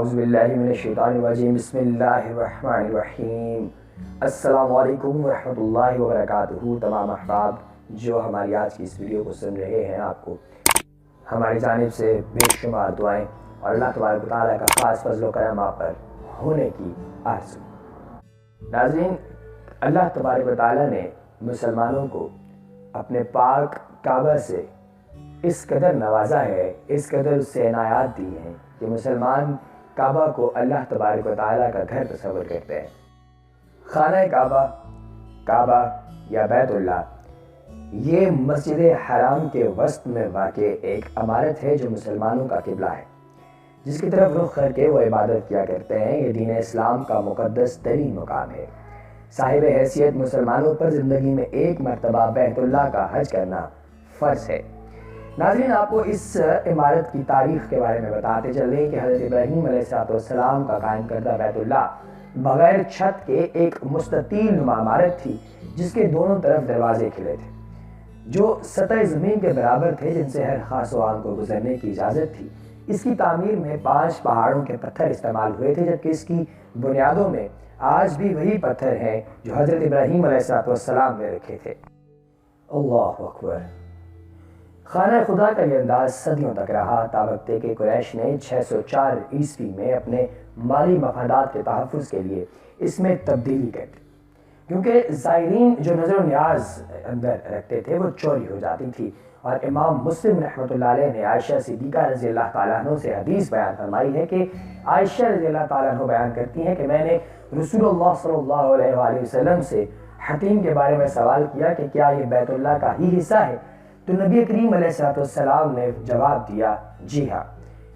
اعوذ باللہ من الشیطان الرجیم بسم اللہ الرحمن الرحیم۔ السلام علیکم ورحمۃ اللہ وبرکاتہ۔ تمام احباب جو ہماری آج کی اس ویڈیو کو سن رہے ہیں، آپ کو ہماری جانب سے بے شمار دعائیں اور اللہ تبارک و تعالیٰ کا خاص فضل و کرم آپ پر ہونے کی آرزو۔ ناظرین، اللہ تبارک و تعالیٰ نے مسلمانوں کو اپنے پاک کعبہ سے اس قدر نوازا ہے، اس قدر اس سے عنایات دی ہیں کہ مسلمان کعبہ کو اللہ تبارک و تعالیٰ کا گھر تصور کرتے ہیں۔ خانہ کعبہ یا بیت اللہ، یہ مسجد حرام کے وسط میں واقع ایک عمارت ہے جو مسلمانوں کا قبلہ ہے، جس کی طرف رخ کر کے وہ عبادت کیا کرتے ہیں۔ یہ دین اسلام کا مقدس ترین مقام ہے۔ صاحب حیثیت مسلمانوں پر زندگی میں ایک مرتبہ بیت اللہ کا حج کرنا فرض ہے۔ ناظرین، آپ کو اس عمارت کی تاریخ کے بارے میں بتاتے چلیں کہ حضرت ابراہیم علیہ السلام کا قائم کردہ بیت اللہ بغیر چھت کے ایک مستطیل نما عمارت تھی، جس کے دونوں طرف دروازے کھلے تھے جو سطح زمین کے برابر تھے، جن سے ہر خاص و عام کو گزرنے کی اجازت تھی۔ اس کی تعمیر میں 5 پہاڑوں کے پتھر استعمال ہوئے تھے، جبکہ اس کی بنیادوں میں آج بھی وہی پتھر ہیں جو حضرت ابراہیم علیہ السلام نے رکھے تھے۔ اللہ اکبر۔ خانہ خدا کا یہ انداز صدیوں تک رہا، تاوقتے کہ قریش نے 604 عیسوی میں اپنے مالی مفادات کے تحفظ کے لیے اس میں تبدیلی کر دی، کیونکہ زائرین جو نظر و نیاز اندر رکھتے تھے وہ چوری ہو جاتی تھی۔ اور امام مسلم رحمۃ اللہ علیہ نے عائشہ صدیقہ رضی اللہ تعالیٰ عنہ سے حدیث بیان فرمائی ہے کہ عائشہ رضی اللہ تعالیٰ عنہ بیان کرتی ہیں کہ میں نے رسول اللہ صلی اللہ علیہ وآلہ وسلم سے حتیم کے بارے میں سوال کیا کہ کیا یہ بیت اللہ کا ہی حصہ ہے؟ تو نبی کریم علیہ السلام نے جواب دیا، جی ہاں۔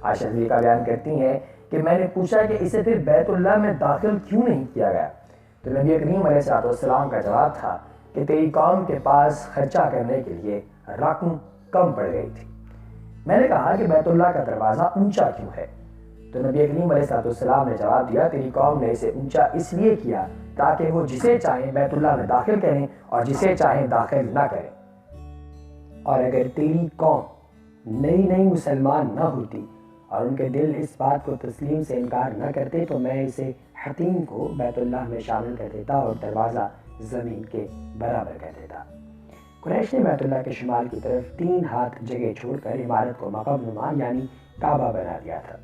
عائشہ صدیقہ بیان کرتی ہیں کہ میں نے پوچھا کہ اسے پھر بیت اللہ میں داخل کیوں نہیں کیا گیا؟ تو نبی کریم علیہ السلام کا جواب تھا کہ تیری قوم کے پاس خرچہ کرنے کے لیے رقم کم پڑ گئی تھی۔ میں نے کہا کہ بیت اللہ کا دروازہ اونچا کیوں ہے؟ تو نبی کریم علیہ السلام نے جواب دیا، تیری قوم نے اسے اونچا اس لیے کیا تاکہ وہ جسے چاہیں بیت اللہ میں داخل کریں اور جسے چاہیں داخل نہ کریں۔ اور اگر تیری قوم نئی مسلمان نہ ہوتی اور ان کے دل اس بات کو تسلیم سے انکار نہ کرتے تو میں اسے حتیم کو بیت اللہ میں شامل کر دیتا اور دروازہ زمین کے برابر کر دیتا۔ قریش نے بیت اللہ کے شمال کی طرف 3 ہاتھ جگہ چھوڑ کر عمارت کو مقام نما یعنی کعبہ بنا دیا تھا۔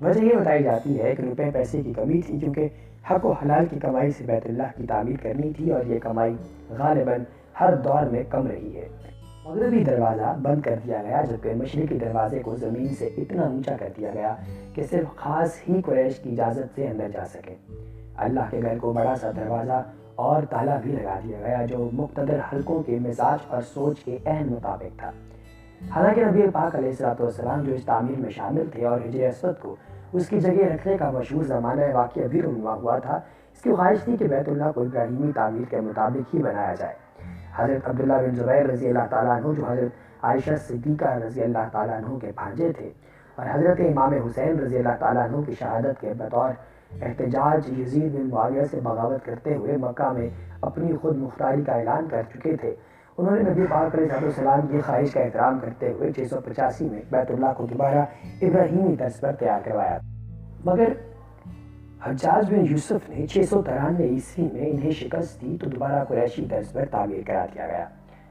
وجہ یہ بتائی جاتی ہے کہ روپے پیسے کی کمی تھی، کیونکہ حق و حلال کی کمائی سے بیت اللہ کی تعمیر کرنی تھی اور یہ کمائی غالباً ہر دور میں کم رہی ہے۔ مغربی دروازہ بند کر دیا گیا، جبکہ مشرقی دروازے کو زمین سے اتنا اونچا کر دیا گیا کہ صرف خاص ہی قریش کی اجازت سے اندر جا سکے۔ اللہ کے گھر کو بڑا سا دروازہ اور تالا بھی لگا دیا گیا جو مقتدر حلقوں کے مزاج اور سوچ کے عین مطابق تھا۔ حالانکہ نبی پاک علیہ السلام جو اس تعمیر میں شامل تھے اور حجر اسود کو اس کی جگہ رکھنے کا مشہور زمانہ واقعہ بھی رونما ہوا تھا، اس کی خواہش تھی کہ بیت اللہ کو ابراہیمی تعمیر کے مطابق ہی بنایا جائے۔ حضرت عبداللہ بن زبیر رضی اللہ تعالیٰ عنہ جو حضرت عائشہ صدیقہ رضی اللہ تعالیٰ عنہ کے بھانجے تھے اور حضرت امام حسین رضی اللہ تعالیٰ عنہ کی شہادت کے بطور احتجاج یزید بن معاویہ سے بغاوت کرتے ہوئے مکہ میں اپنی خود مختاری کا اعلان کر چکے تھے، انہوں نے نبی پاک علیہ السلام کی خواہش کا احترام کرتے ہوئے 685 میں بیت اللہ کو دوبارہ ابراہیمی طرز پر تیار کروایا، مگر حجاج بن یوسف نے 693 عیسوی میں انہیں شکست دی تو دوبارہ قریشی طرز پر تعمیر کرا دیا گیا،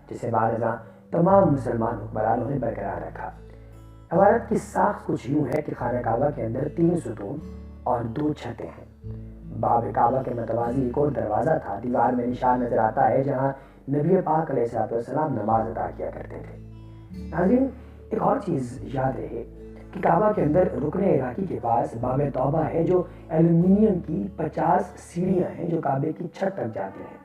جسے بعد ازاں تمام مسلمان حکمرانوں نے برقرار رکھا۔ عمارت کی ساخت کچھ یوں ہے کہ خانہ کعبہ کے اندر 3 ستون اور 2 چھتیں ہیں۔ باب کعبہ کے متوازی ایک اور دروازہ تھا، دیوار میں نشان نظر آتا ہے جہاں نبی پاک علیہ السلام نماز ادا کیا کرتے تھے۔ ناظرین، ایک اور چیز یاد رہے کہ کعبہ کے اندر رکن عراقی کے پاس باب توبہ ہے جو ایلومینیم کی 50 سیڑھیاں ہیں جو کعبے کی چھت تک جاتی ہیں۔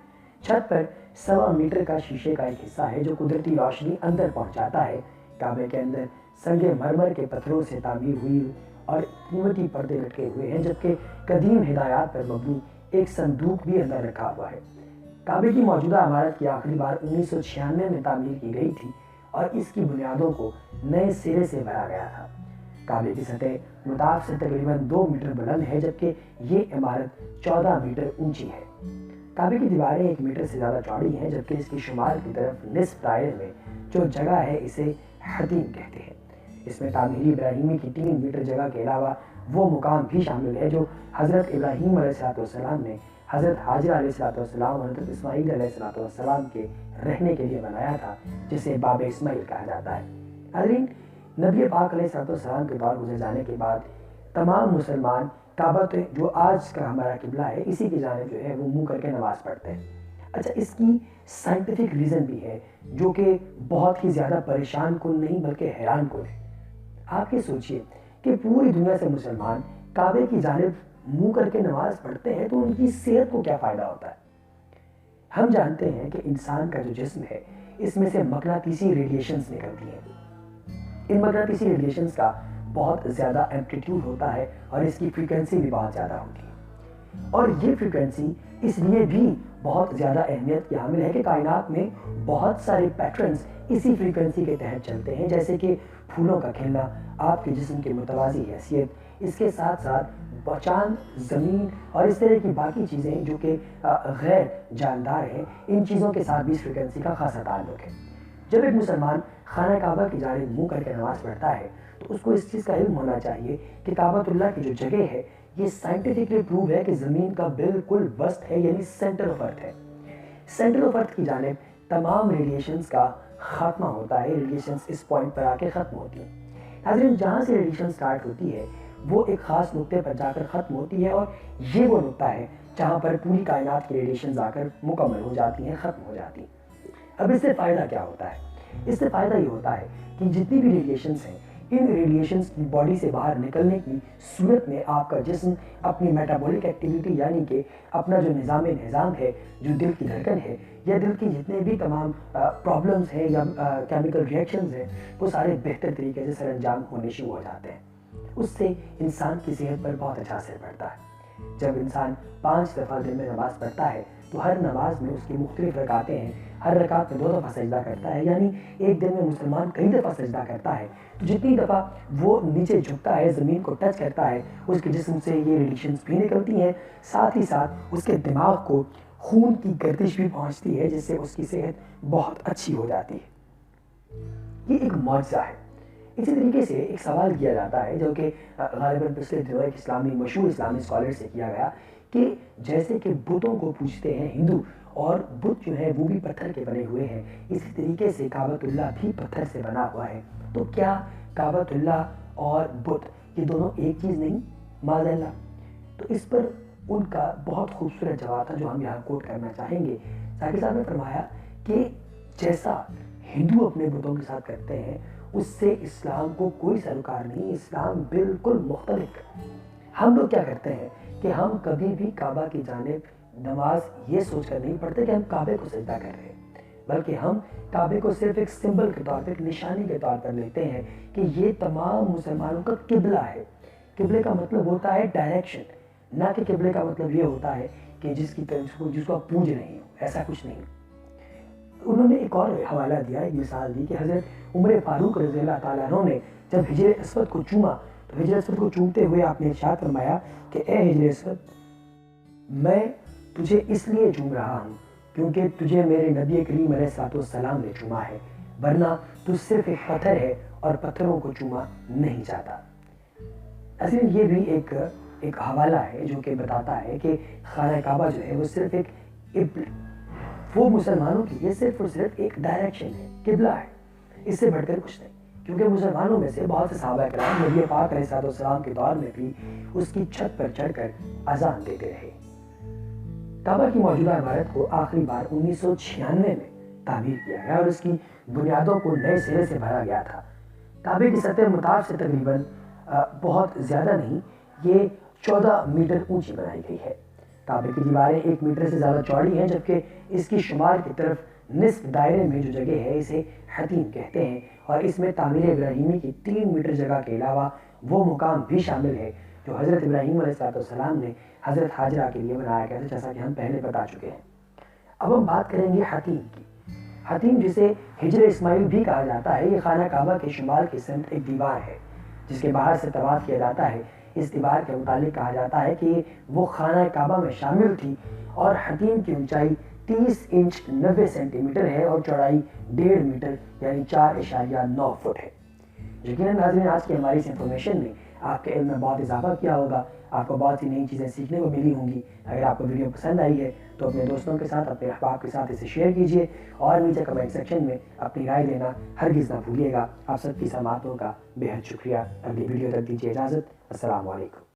چھت پر 1.25 میٹر کا شیشے کا ایک حصہ ہے جو قدرتی روشنی اندر پہنچاتا ہے۔ کعبے کے اندر سنگ مرمر کے پتھروں سے تعمیر ہوئی اور قیمتی پردے لٹکے ہوئے ہیں، جبکہ قدیم ہدایات پر مبنی ایک صندوق بھی اندر رکھا ہوا ہے۔ کعبے کی موجودہ عمارت کی آخری بار 1996 میں تعمیر کی گئی تھی اور اس کی بنیادوں کو نئے سرے سے بھرا گیا تھا۔ کعبے کی سطح مطاف سے تقریباً 2 میٹر بلند ہے، جبکہ یہ عمارت 14 میٹر اونچی ہے۔ کعبے کی دیواریں 1 میٹر سے زیادہ چوڑی ہیں، جبکہ اس کی شمال کی طرف نصف دائرے میں جو جگہ ہے اسے حتیم کہتے ہیں۔ اس میں تعمیری ابراہیمی کی 3 میٹر جگہ کے علاوہ وہ مقام بھی شامل ہے جو حضرت ابراہیم علیہ السلام نے حضرت حاجرہ علیہ السلام اور حضرت اسماعیل علیہ السلام کے رہنے کے لیے بنایا تھا، جسے باب اسماعیل کہا جاتا ہے۔ حاضرین، نبی پاک علیہ السلام کے دور گزر جانے کے بعد تمام مسلمان کعبہ جو آج کا ہمارا قبلہ ہے، اسی کی جانب جو ہے وہ منہ کر کے نماز پڑھتے ہیں۔ اچھا، اس کی سائنٹیفک ریزن بھی ہے جو کہ بہت ہی زیادہ پریشان کن نہیں بلکہ حیران کن ہے۔ آپ یہ سوچئے کہ پوری دنیا سے مسلمان کعبے کی جانب منہ کر کے نماز پڑھتے ہیں تو ان کی صحت کو کیا فائدہ ہوتا ہے؟ ہم جانتے ہیں کہ انسان کا جو جسم ہے اس میں سے مقناطیسی ریڈیشنز نکلتی ہیں۔ ان مقناطیسی ریڈیشنز کا بہت زیادہ ایمپلیٹیوڈ ہوتا ہے اور اس کی فریکوینسی بھی بہت زیادہ ہوتی ہے، اور یہ فریکوینسی اس لیے بھی بہت زیادہ اہمیت کی حامل ہے کہ کائنات میں بہت سارے پیٹرنز اسی فریکوینسی کے تحت چلتے ہیں، جیسے کہ پھولوں کا کھلنا، آپ کے جسم کی متوازی حیثیت، اس کے ساتھ ساتھ چاند، زمین اور اس طرح کی باقی چیزیں جو کہ غیر جاندار ہیں، ان چیزوں کے ساتھ بھی اس فریکوینسی کا خاصا تعلق ہے۔ جب ایک مسلمان خانہ کعبہ کی جانب منہ کر کے نماز پڑھتا ہے تو اس کو اس چیز کا علم ہونا چاہیے کہ کعبۃ اللہ کی جو جگہ ہے یہ سائنٹیفکلی پروو ہے کہ زمین کا بالکل وسط ہے، یعنی سینٹر آف ارتھ ہے۔ سینٹر آف ارتھ کی جانب تمام ریڈیشنز کا خاتمہ ہوتا ہے، ریڈیشنز اس پوائنٹ پر آ کے ختم ہوتی ہیں۔ حاضرین، جہاں سے ریڈیشن سٹارٹ ہوتی ہے وہ ایک خاص نقطے پر جا کر ختم ہوتی ہے، اور یہ وہ نقطہ ہے جہاں پر پوری کائنات کی ریڈیشنز آ کر مکمل ہو جاتی ہیں، ختم ہو جاتی ہیں۔ اب اس سے فائدہ کیا ہوتا ہے؟ اس سے فائدہ یہ ہوتا ہے کہ جتنی بھی ریڈیشنز ہیں، ان ریڈیشنز کی باڈی سے باہر نکلنے کی صورت میں آپ کا جسم اپنی میٹابولک ایکٹیویٹی، یعنی کہ اپنا جو نظام ہے، جو دل کی دھڑکن ہے یا دل کی جتنے بھی تمام پرابلمز ہیں یا کیمیکل ریئیکشنز ہیں، وہ سارے بہتر طریقے سے سر انجام ہونے شروع ہو جاتے ہیں۔ اس سے انسان کی صحت پر بہت اچھا اثر پڑتا ہے۔ جب انسان 5 دفعہ دن میں نماز پڑھتا ہے تو ہر نماز میں اس کی مختلف رکعتیں ہیں، ہر رکعت میں 2 دفعہ سجدہ کرتا ہے، یعنی ایک دن میں مسلمان کئی دفعہ سجدہ کرتا ہے، تو جتنی دفعہ وہ نیچے جھکتا ہے، زمین کو ٹچ کرتا ہے، اس کے جسم سے یہ ریڈیشنز بھی نکلتی ہیں، ساتھ ہی ساتھ اس کے دماغ کو خون کی گردش بھی پہنچتی ہے، جس سے اس کی صحت بہت اچھی ہو جاتی ہے۔ یہ ایک معجزہ ہے۔ اسی طریقے سے ایک سوال کیا جاتا ہے جو کہ غالباً پچھلے دنوں ایک مشہور اسلامی اسکالر سے کیا گیا کہ جیسے کہ بتوں کو پوجتے ہیں ہندو، اور بت جو ہے وہ بھی پتھر کے بنے ہوئے ہیں، اسی طریقے سے کعبۃ اللہ بھی پتھر سے بنا ہوا ہے، تو کیا کعبۃ اللہ اور بت یہ دونوں ایک چیز نہیں؟ معاذ اللہ۔ تو اس پر ان کا بہت خوبصورت جواب تھا جو ہم یہاں کوٹ کرنا چاہیں گے۔ ذاکر صاحب نے فرمایا کہ جیسا ہندو اپنے بتوں کے ساتھ کرتے ہیں اس سے اسلام کو کوئی سروکار نہیں، اسلام بالکل مختلف ہے۔ ہم لوگ کیا کرتے ہیں کہ ہم کبھی بھی کعبہ کی جانب نماز یہ سوچ کر نہیں پڑھتے کہ ہم کعبے کو سجدہ کر رہے ہیں، بلکہ ہم کعبے کو صرف ایک سمبل کے طور پر، ایک نشانی کے طور پر لیتے ہیں کہ یہ تمام مسلمانوں کا قبلہ ہے۔ قبلے کا مطلب ہوتا ہے ڈائریکشن، نہ کہ قبلے کا مطلب یہ ہوتا ہے کہ جس کو آپ پوج رہے ہو، ایسا کچھ نہیں۔ انہوں نے ایک اور حوالہ دیا، ایک مثال دی کہ حضرت عمر فاروق رضی اللہ تعالیٰ عنہ نے جب حجر اسود کو چوما تو حجر اسود کو چومتے ہوئے آپ نے ارشاد فرمایا کہ اے حجر اسود، میں تجھے اس لیے چوم رہا ہوں کیونکہ تجھے میرے نبی کریم علیہ السلام نے چوما ہے، ورنہ تو صرف ایک پتھر ہے اور پتھروں کو چوما نہیں چاہتا۔ اصل یہ بھی ایک حوالہ ہے جو کہ بتاتا ہے کہ خانہ کعبہ جو ہے وہ صرف ایک وہ مسلمانوں کے لیے صرف اور صرف ایک ڈائریکشن ہے، قبلہ ہے، اس سے بڑھ کر کچھ نہیں۔ کیونکہ مسلمانوں میں سے بہت سے صحابہ کرام نبی پاک علیہ السلام کے دور میں بھی اس کی چھت پر چڑھ کر اذان دیتے رہے۔ کعبہ کی موجودہ عمارت کو آخری بار 1996 میں تعمیر کیا گیا اور اس کی بنیادوں کو نئے سرے سے بھرا گیا تھا۔ کعبے کی سطح مطاف سے تقریباً بہت زیادہ نہیں، یہ 14 میٹر اونچی بنائی گئی ہے۔ کعبے کی دیواریں 1 میٹر سے زیادہ چوڑی ہیں، جبکہ اس کی شمال کی طرف نصف دائرے میں جو جگہ ہے اسے حتیم کہتے ہیں، اور اس میں تعمیر ابراہیمی کی 3 میٹر جگہ کے علاوہ وہ مقام بھی شامل ہے جو حضرت ابراہیم علیہ السلام نے حضرت حاجرہ کے لیے بنایا گیا تھا، جیسا کہ ہم پہلے بتا چکے ہیں۔ اب ہم بات کریں گے حتیم کی۔ حتیم جسے حجر اسماعیل بھی کہا جاتا ہے، یہ خانہ کعبہ کے شمال کی سمت ایک دیوار ہے جس کے باہر سے طواف کیا جاتا ہے۔ اس دیوار کے متعلق کہا جاتا ہے کہ وہ خانہ کعبہ میں شامل تھی، اور حتیم کی اونچائی 30 انچ 90 سینٹی میٹر ہے اور چوڑائی 1.5 میٹر یعنی 4.9 فٹ ہے۔ یقیناً ناظرین، آج کی ہماری اس انفارمیشن میں آپ کے علم میں بہت اضافہ کیا ہوگا، آپ کو بہت سی نئی چیزیں سیکھنے کو ملی ہوں گی۔ اگر آپ کو ویڈیو پسند آئی ہے تو اپنے دوستوں کے ساتھ، اپنے احباب کے ساتھ اسے شیئر کیجیے، اور نیچے کمنٹ سیکشن میں اپنی رائے دینا ہرگز نہ بھولیے گا۔ آپ سب کی سماعتوں کا بے حد شکریہ۔ اگلی ویڈیو تک دیجیے اجازت۔ السلام علیکم۔